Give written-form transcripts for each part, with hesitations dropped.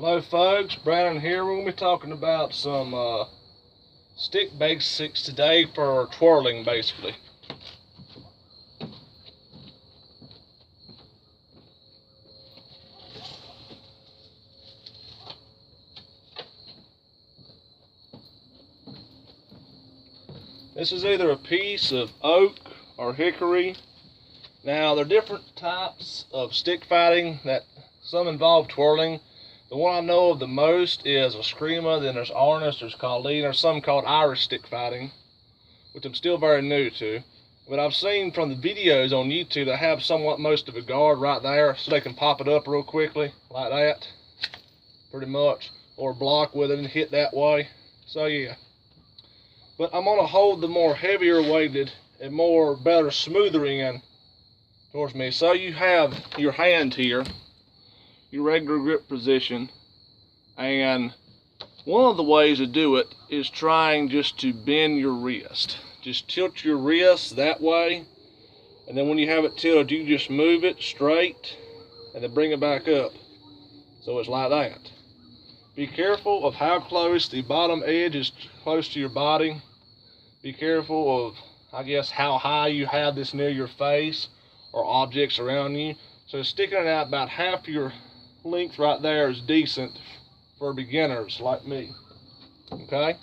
Hello folks, Brandon here. We're going to be talking about some stick basics today for twirling basically. This is either a piece of oak or hickory. Now there are different types of stick fighting that some involve twirling. The one I know of the most is a screamer, then there's Arnis, there's Colleen, there's some called Irish stick fighting, which I'm still very new to. But I've seen from the videos on YouTube that have somewhat most of a guard right there, so they can pop it up real quickly, like that, pretty much, or block with it and hit that way. So yeah. But I'm gonna hold the more heavier weighted and more better smoothering in towards me. So you have your hand here, your regular grip position, and one of the ways to do it is trying just to bend your wrist. Just tilt your wrist that way, and then when you have it tilted, you just move it straight and then bring it back up. So it's like that. Be careful of how close the bottom edge is close to your body. Be careful of, I guess, how high you have this near your face or objects around you. So sticking it out about half your length right there is decent for beginners like me. Okay?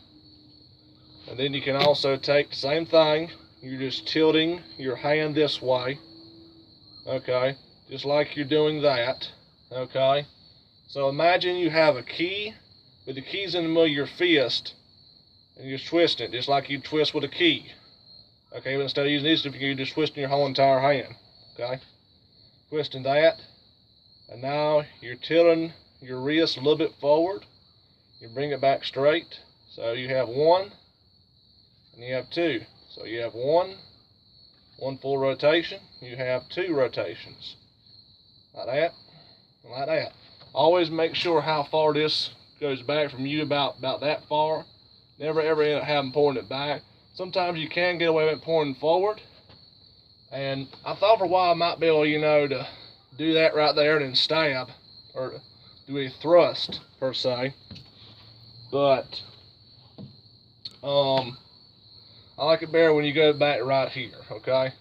And then you can also take the same thing. You're just tilting your hand this way. Okay? Just like you're doing that. Okay? So imagine you have a key with the keys in the middle of your fist, and you're just twisting it just like you twist with a key. Okay? But instead of using this, you're just twisting your whole entire hand. Okay? Twisting that. And now you're tilting your wrist a little bit forward. You bring it back straight. So you have one, and you have two. So you have one full rotation. You have two rotations. Like that, and like that. Always make sure how far this goes back from you, about that far. Never ever end up having pulling it back. Sometimes you can get away with pulling forward. And I thought for a while I might be able, to do that right there and then stab, or do a thrust per se, but I like it better when you go back right here. Okay,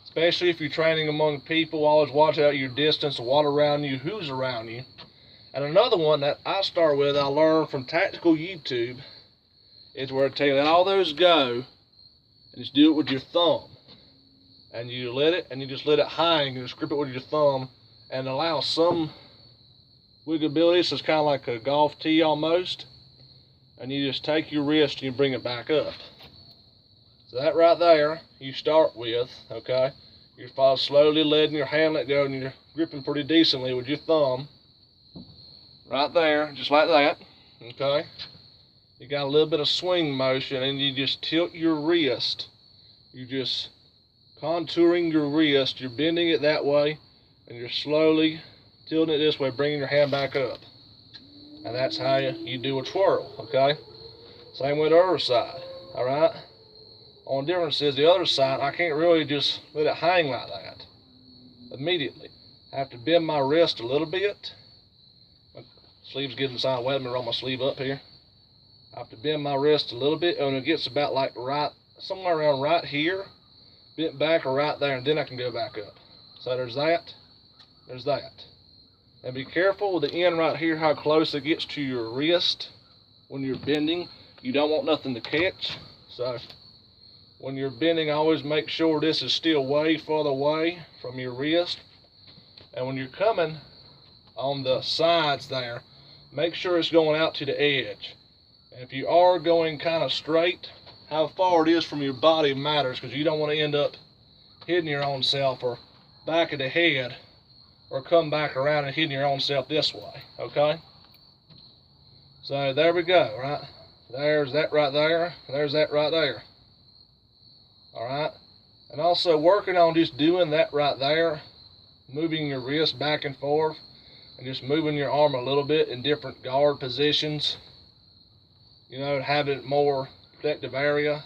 especially if you're training among people. Always watch out your distance, what around you, who's around you. And another one that I start with, I learned from Tactical YouTube, is where I tell you let all those go and just do it with your thumb. And you let it, and you just let it hang, and just grip it with your thumb, and allow some wiggability. So it's kind of like a golf tee almost. And you just take your wrist and you bring it back up. So that right there, you start with, okay? You're slowly letting your hand let go, and you're gripping pretty decently with your thumb. Right there, just like that, okay? You got a little bit of swing motion, and you just tilt your wrist. You just contouring your wrist, you're bending it that way, and you're slowly tilting it this way, bringing your hand back up. And that's how you do a twirl, okay? Same with the other side, all right? Only difference is the other side, I can't really just let it hang like that immediately. I have to bend my wrist a little bit. My sleeve's getting inside. Wait, let me roll my sleeve up here. I have to bend my wrist a little bit, and it gets about like somewhere around right here, bent back or right there, and then I can go back up. So there's that, there's that. And be careful with the end right here, how close it gets to your wrist when you're bending. You don't want nothing to catch. So when you're bending, always make sure this is still way further away from your wrist. And when you're coming on the sides there, make sure it's going out to the edge. And if you are going kind of straight, how far it is from your body matters, because you don't want to end up hitting your own self or back of the head, or come back around and hitting your own self this way, okay? So there we go, right? There's that right there, there's that right there. All right? And also working on just doing that right there, moving your wrist back and forth, and just moving your arm a little bit in different guard positions, having more protective area,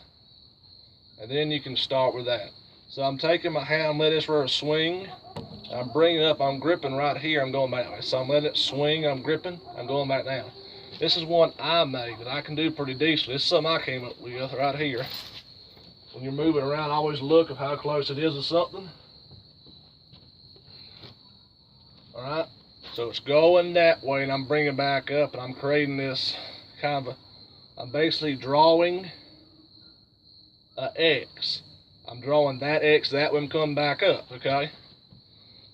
and then you can start with that. So I'm taking my hand, let this rubber swing, I'm bringing it up, I'm gripping right here, I'm going back that way. So I'm letting it swing, I'm gripping, I'm going back down. This is one I made that I can do pretty decently. This is something I came up with right here. When you're moving around, always look at how close it is to something. Alright, so it's going that way, and I'm bringing back up, and I'm creating this kind of I'm basically drawing an X. I'm drawing that X that way and coming back up, okay?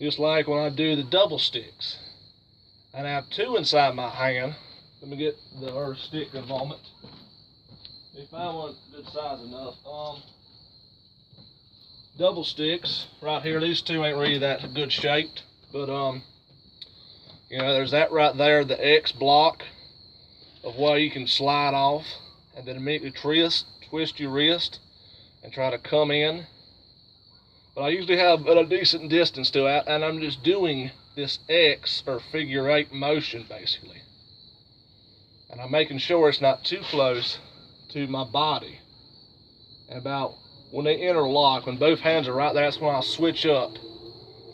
Just like when I do the double sticks. And I have two inside my hand. Let me get the other stick in a moment. If I want good size enough. Double sticks right here. These two ain't really that good shaped, but you know, there's that right there, the X block of where you can slide off, and then immediately twist your wrist and try to come in. But I usually have a decent distance to it, and I'm just doing this X or figure 8 motion basically. And I'm making sure it's not too close to my body. And about when they interlock, when both hands are right there, that's when I'll switch up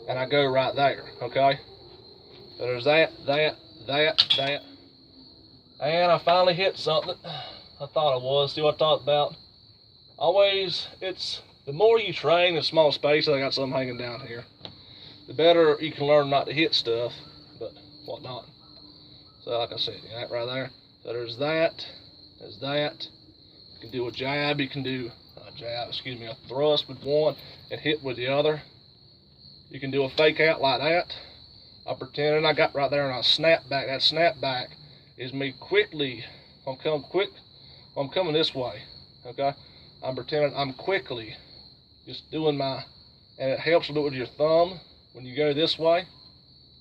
and I go right there, okay? So there's that. And I finally hit something. I thought it was. See what I thought about? Always, it's the more you train in small spaces, I got something hanging down here, the better you can learn not to hit stuff, but whatnot. So like I said, that right there. So there's that. There's that. You can do a jab. You can do a thrust with one and hit with the other. You can do a fake out like that. I pretended I got right there and I snap back. That snap back is me quickly. I'm coming this way. Okay. I'm pretending I'm quickly just doing my, and it helps a little with your thumb when you go this way.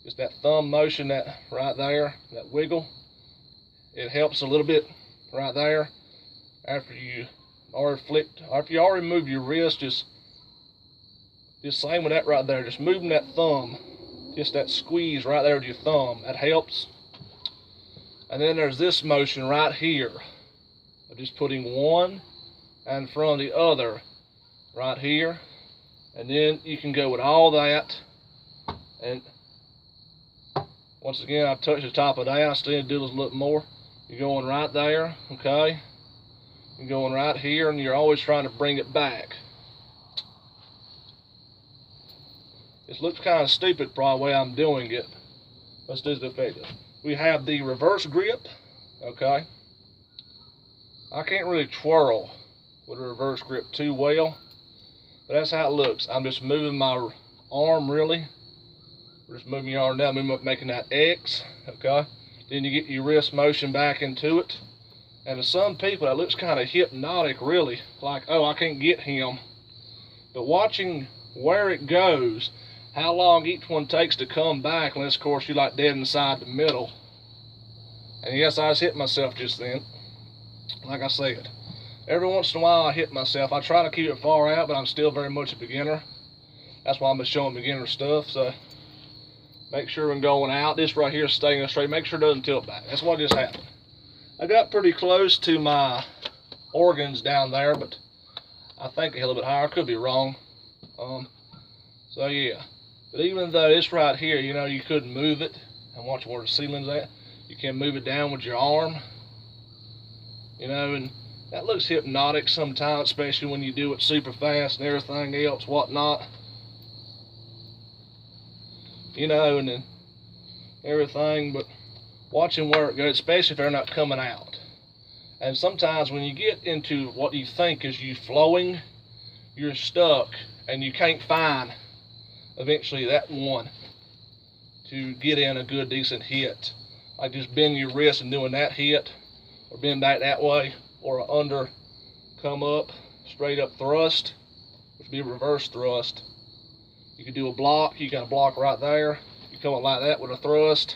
Just that thumb motion, that right there, that wiggle. It helps a little bit right there. After you already moved your wrist, just same with that right there. Just moving that thumb, just that squeeze right there with your thumb, that helps. And then there's this motion right here of just putting one and from the other right here, and then you can go with all that. And once again, I touch the top of that. I still do a little more. You're going right there, okay? You're going right here, and you're always trying to bring it back. This looks kind of stupid, probably the way I'm doing it. Let's do the effective. We have the reverse grip, okay? I can't really twirl with a reverse grip too well, but that's how it looks. I'm just moving my arm, really. We're just moving your arm down, moving up, making that X, okay? Then you get your wrist motion back into it. And to some people, that looks kind of hypnotic, really. Like, oh, I can't get him. But watching where it goes, how long each one takes to come back, unless, of course, you're like dead inside the middle. And yes, I just hit myself just then. Like I said, every once in a while I hit myself. I try to keep it far out, but I'm still very much a beginner. That's why I'm just showing beginner stuff. So make sure when going out, this right here is staying straight. Make sure it doesn't tilt back. That's what just happened. I got pretty close to my organs down there, but I think a little bit higher. Could be wrong. So yeah. But even though this right here, you know, you couldn't move it, and watch where the ceiling's at. You can move it down with your arm. You know, and that looks hypnotic sometimes, especially when you do it super fast and everything else, whatnot. You know, and then everything, but watching where it goes, especially if they're not coming out. And sometimes when you get into what you think is you flowing, you're stuck and you can't find eventually that one to get in a good decent hit. Like just bend your wrist and doing that hit, or bend back that way, or a under come up, straight up thrust, which would be a reverse thrust. You could do a block, you got a block right there. You come up like that with a thrust.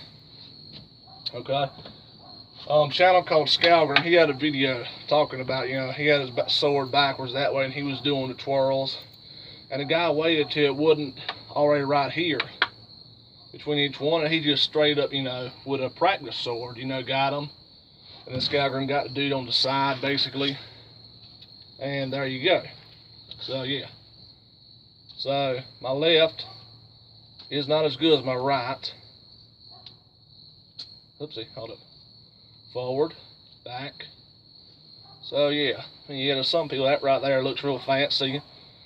Okay. Channel called Scalgrim, he had a video talking about, you know, he had his sword backwards that way and he was doing the twirls. And the guy waited till it wasn't already right here between each one, and he just straight up, you know, with a practice sword, you know, got him. And then Scalgrim got the dude on the side, basically. And there you go. So, yeah. So, my left, is not as good as my right. Oopsie, hold up. Forward, back. So yeah, there's some people that right there looks real fancy,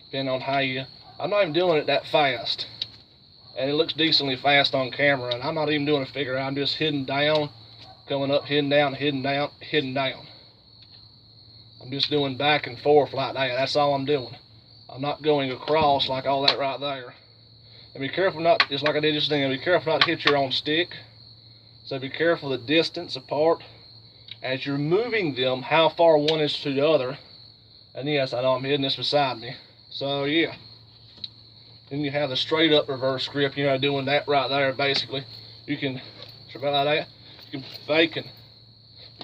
depending on how you. I'm not even doing it that fast, and it looks decently fast on camera. And I'm not even doing a figure out. I'm just hitting down, coming up, hitting down, hitting down, hitting down. I'm just doing back and forth like that. That's all I'm doing. I'm not going across like all that right there. And be careful not, just like I did just then, be careful not to hit your own stick. So be careful the distance apart as you're moving them, how far one is to the other. And yes, I know I'm hitting this beside me. So yeah. Then you have the straight up reverse grip, doing that right there basically. You can, about like that, you can fake and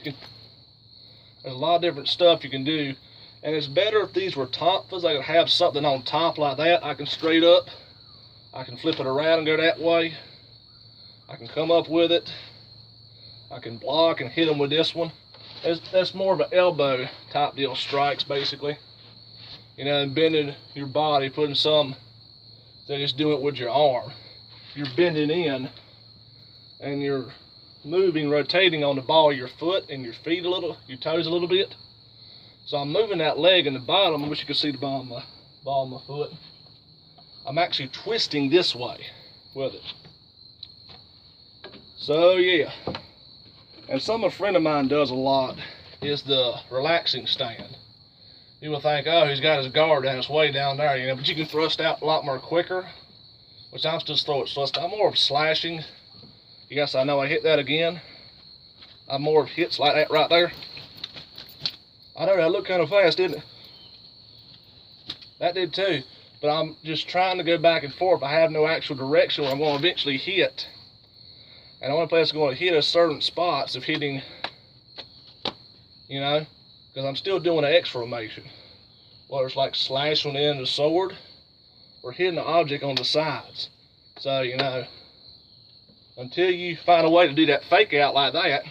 there's a lot of different stuff you can do. And it's better if these were top fuzz. I could have something on top like that. I can straight up, I can flip it around and go that way. I can come up with it. I can block and hit them with this one. That's more of an elbow type deal strikes basically. And bending your body, putting some, so just do it with your arm. You're bending in and you're moving, rotating on the ball of your foot and your feet a little, your toes a little bit. So I'm moving that leg in the bottom. I wish you could see the ball of my foot. I'm actually twisting this way with it. So yeah. And something a friend of mine does a lot is the relaxing stand. You will think, oh, he's got his guard down, it's way down there, but you can thrust out a lot more quicker, which I'm just throwing thrust. I'm more of slashing. Yes, I know I hit that again. I'm more of hits like that right there. I know that looked kind of fast, didn't it? That did too. But I'm just trying to go back and forth. I have no actual direction where I'm going to eventually hit. And the only place I'm going to hit is certain spots of hitting, because I'm still doing an X formation. Whether it's like slashing in the sword or hitting the object on the sides. So, until you find a way to do that fake out like that,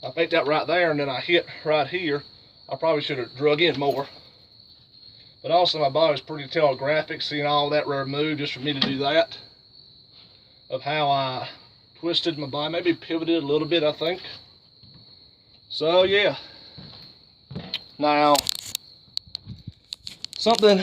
I faked out right there and then I hit right here. I probably should have drug in more. But also my body's pretty telegraphic, seeing all that removed just for me to do that. Of how I twisted my body, maybe pivoted a little bit, I think. So yeah. Now, something